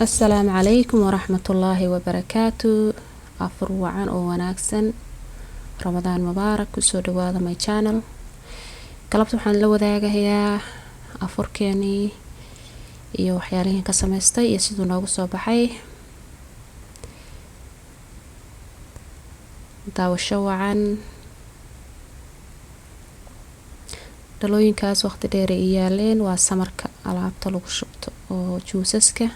السلام عليكم ورحمة الله وبركاته. أفر وعن أو وناكسن رمضان مبارك وسو دواada my channel. galabta waxaan la wadaagayaa afurkeeni iyo waxyaalihiin ka samaystay iyo siduu noogu soo baxay. daawasho wacan. dhalooyinkaas waqti dheer ay yaaleen waa samarka alaabta lagu shubto oo juusaska.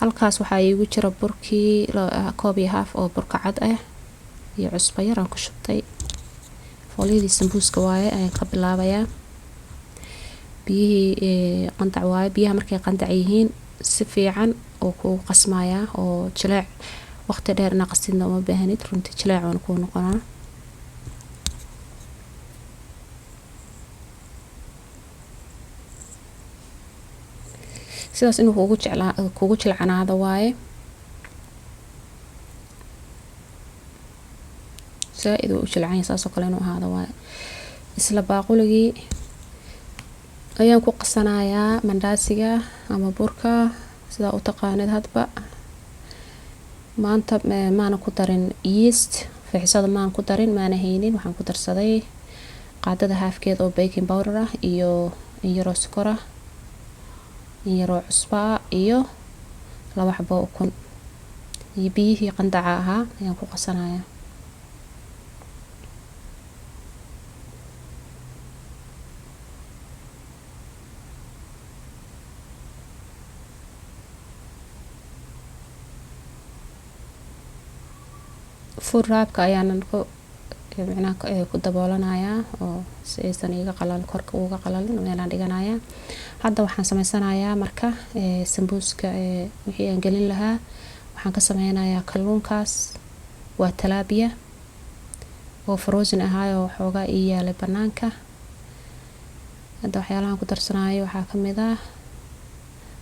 halkaas waxaa iigu jira burkii koob iyo haaf oo burka cad ah iyo cusbo yar aan ku shubtay. foolyadii sambuuska waaye ayaan ka bilaabayaa. biyihii qandac waaye. biyaha markay qandac yihiin si fiican oo kugu qasmayaa oo jileec waqti dheer ina qastidna uma baahanid, runtii jileec waan kuu noqonaa. sidaas inuu kugu jilcanaado waaye. zaaid uu u jilcan saasoo kale inuu ahaado waaye. isla baaquligii ayaan ku qasanayaa mandaasiga ama burka sidaa u taqaanid hadba. maanta maana ku darin yeast, fixisada maan ku darin, maana haynin. waxaan ku darsaday qaadada haafkeed oo baking powder ah iyo yaroo sokor ah, yaroo cusba iyo 2 xabo ukun iyo biyihii qandaca ahaa ayaan ku qasanayaa. furaabka ayaan ku daboolanayaa oo si aysan iga qalal korka uga qalalin meelaan dhiganayaa. hadda waxaan sameysanayaa marka sambuuska wixii aan gelin lahaa. waxaan ka sameynayaa kalluunkaas waa tilapia oo frozen ahaayo waxoogaa ii yaalay banaanka. hadda waxyaalahan ku darsanayo waxaa kamid ah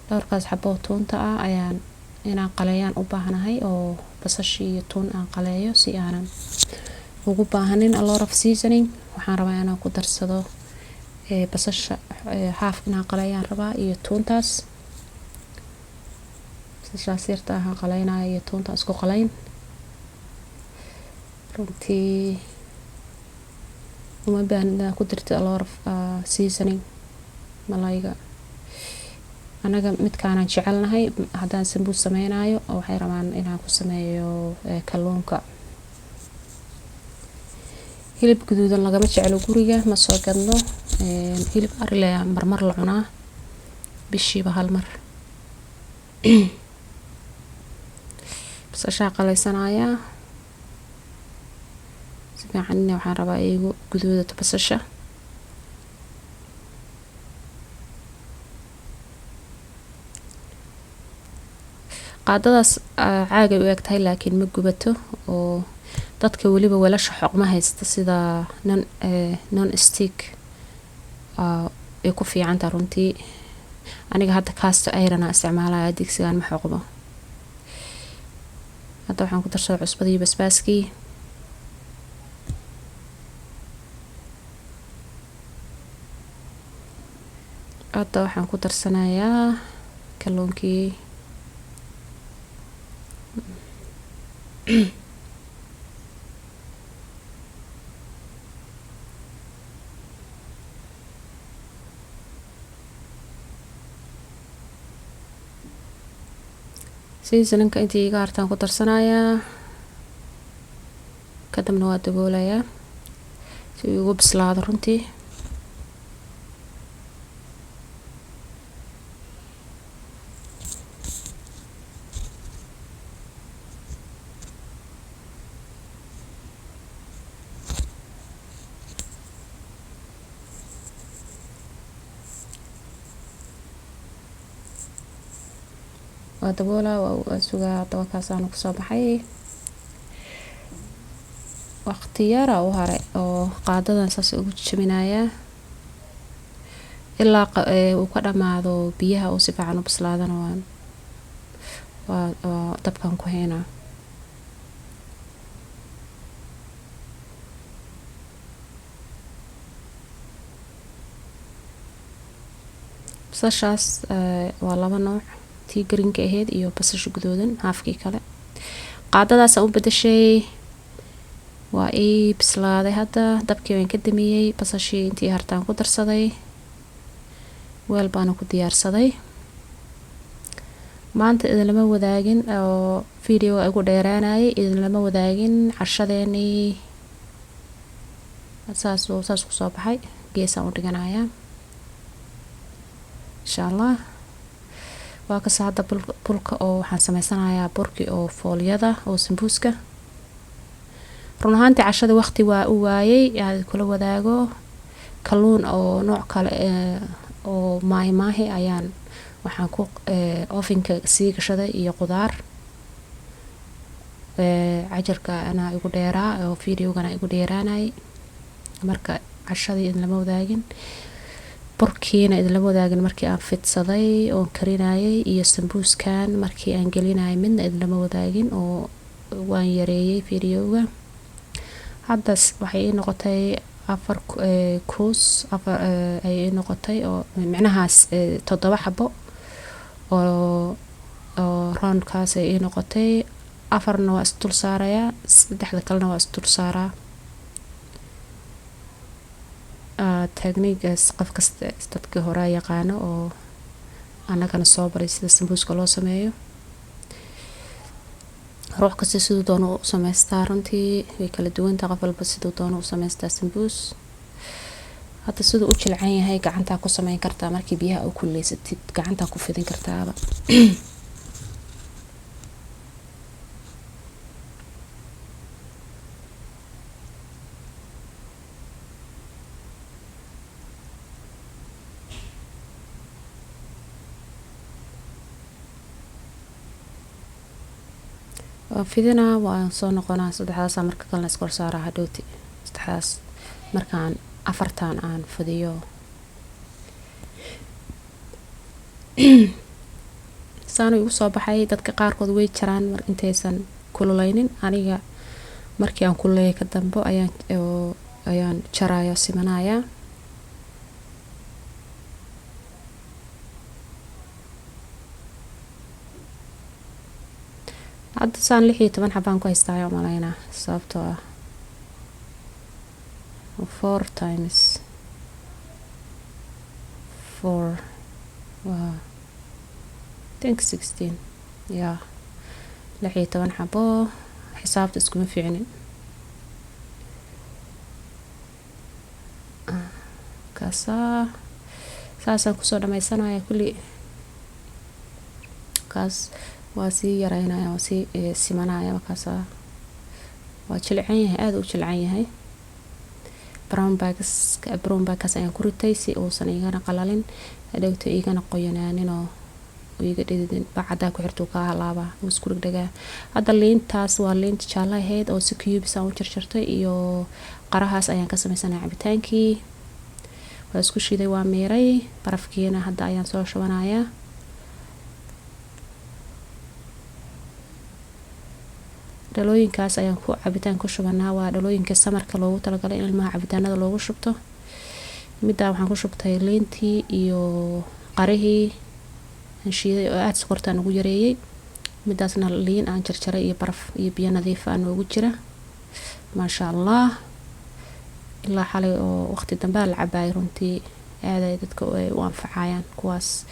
dhowrkaas xabo tuunta ah ayaan inaan qaleeyaan u baahanahay, oo basasha iyo tuun aan qaleeyo si aanan ugu baahanin a lot of seasoning. waxaan rabaa inaan ku darsado basasha haaf inaan qaleeyaan rabaa iyo tuuntaas. basashaas yarta aan qaleynayo iyo tuunta isku qaleyn. runtii uma baahnid ku dartid a lot of seasoning malayga. anaga midkaanaan jecelnahay haddaan sambuus sameynayo oo waxay rabaan inaan ku sameeyo kalluunka. hilib guduudan lagama jeclo guriga, ma soo gadno. hilib arile marmar la cunaa bishiiba hal mar. basashaa qaleysanayaa si fiican. waxaan rabaa igu guduudato basasha. qaadadaas caagay u egtahay laakiin ma gubato, oo dadka weliba weelasha xoqma haysta sida non stick ay ku fiicantaa runtii. aniga hadda cast iron isticmaalaya, digsigaan ma xoqmo. hadda waxaan ku darsaday cusbadii iyo basbaaskii. hadda waxaan ku darsanayaa kalluunkii. seasoningka intii iga hartaan ku darsanayaa, kadibna waa daboolayaa si uu ugu bislaado runtii. waa daboolaa waa sugaa. dabakaasaan kusoo baxay. waqti yara u haray oo qaadadan saas ugu jabinayaa ilaa uu ka dhamaado biyaha uu si fiican u bislaadana waa dabkan ku haynaa. basashaas waa laba nooc, tii greenka ahayd iyo basasha guduudan haafkii kale. qaadadaas aan u bedeshay waa ii bislaaday hadda, dabkii waan ka damiyey, basashii intii hartaan ku darsaday, weel baana ku diyaarsaday. maanta idin lama wadaagin oo video igu dheeraanayay, idin lama wadaagin cashadeenii. saas ku soo baxay, geesaan u dhiganayaa insha Allah. waa ka saada bulka oo waxaan sameysanayaa burki oo foolyada oo sambuuska. run ahaantii cashada waqti waa u waayay aad kula wadaago. kalluun oo nooc kale oo maahi ayaan waxaan ku ovenka sii gashaday iyo qudaar. cajarka anaa igu dheeraa oo videogana igu dheeraanay, marka cashadii idin lama wadaagin. burkiina idin lama wadaagin markii aan fidsaday oon karinayay, iyo sambuuskan markii aan gelinayay midna idin lama wadaagin oo waan yareeyay videoga. hadda waxay ii noqotay 4 kuus ay ii noqotay oo micnahaas 7 xabo oo roundkaas ay ii noqotay. 4na waa isdul saarayaa, 3 kalena waa isdul saaraa. technique qof kasta dadka hore yaqaano oo anagana soo baray sida sambuuska loo sameeyo. ruux kasta sidoo doono u sameystaa, runtii way kala duwan tahay qof walba sidoo doono u sameystaa sambuus. hadda sidoo u jilcan yahay gacanta ku sameyn kartaa, markii biyaha u kuleysatid gacanta ku fidin kartaaba. fidina waan soo noqonaa. 3daas marka kalena iskor saaraa hadhowti. 3daas markaan 4tan aan fidiyo saanu igu soo baxay. dadka qaarkood way jaraan mar intaysan kululeynin, aniga markii aan kululeeyay ka dambo ayaan jaraya simanaya. hadda saan 16 xabaan ku haystaa malaynaa, sababtoo ah 4 times 4 waa 16 ya 16 xabo. xisaabta iskuma fiicnin. saasaan kusoo dhamaysanaya kulli. kaas waa sii yareynaya, waa sii simanaya. markaas waa jilcan yahay, aad u jilcan yahay. brown bags ayaan ku ritay si uusan igana qalalin, hadhowta igana qoyanaanin oo iga dhididin. bacada ku xirtuu ka halaaba oo isku dhigdhigaa. hadda liintaas waa liinta jaalle ahayd oo si cubes aan u jarjartay, iyo qarahaas ayaan ka sameysanaya cabitaankii. waa isku shiiday, waa miiray. barafkiina hadda ayaan soo shubanayaa. dhalooyinkaas ayaan ku cabitaan ku shubanaa. waa dhalooyinka samarka loogu talagalay in ilmaha cabitaanada loogu shubto. middaa waxaan ku shubtay liintii iyo qarihii aan shiiday oo aad sokortaan ugu yareeyay. midaasna liin aan jarjaray iyo baraf iyo biyo nadiif ah noogu jira. maasha Allah. ilaa xalay oo waqti dambe la cabaay, runtii aad ay dadka u anfacayaan kuwaas.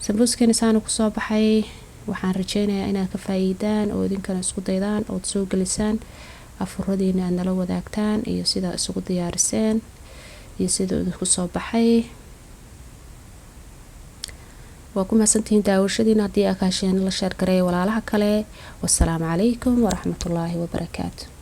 sambuuskani saanu ku soo baxay. waxaan rajeynayaa inaad ka faa'iidaan oo idinkana isku daydaan oo soo gelisaan afuradiina aad nala wadaagtaan, iyo sida isugu diyaariseen iyo sida idinku soo baxay. waa ku mahadsantihiin daawashadiina. haddii aad ka hesheen la sheer gareeyo walaalaha kale. wassalaamu calaykum waraxmatullaahi wabarakaatu.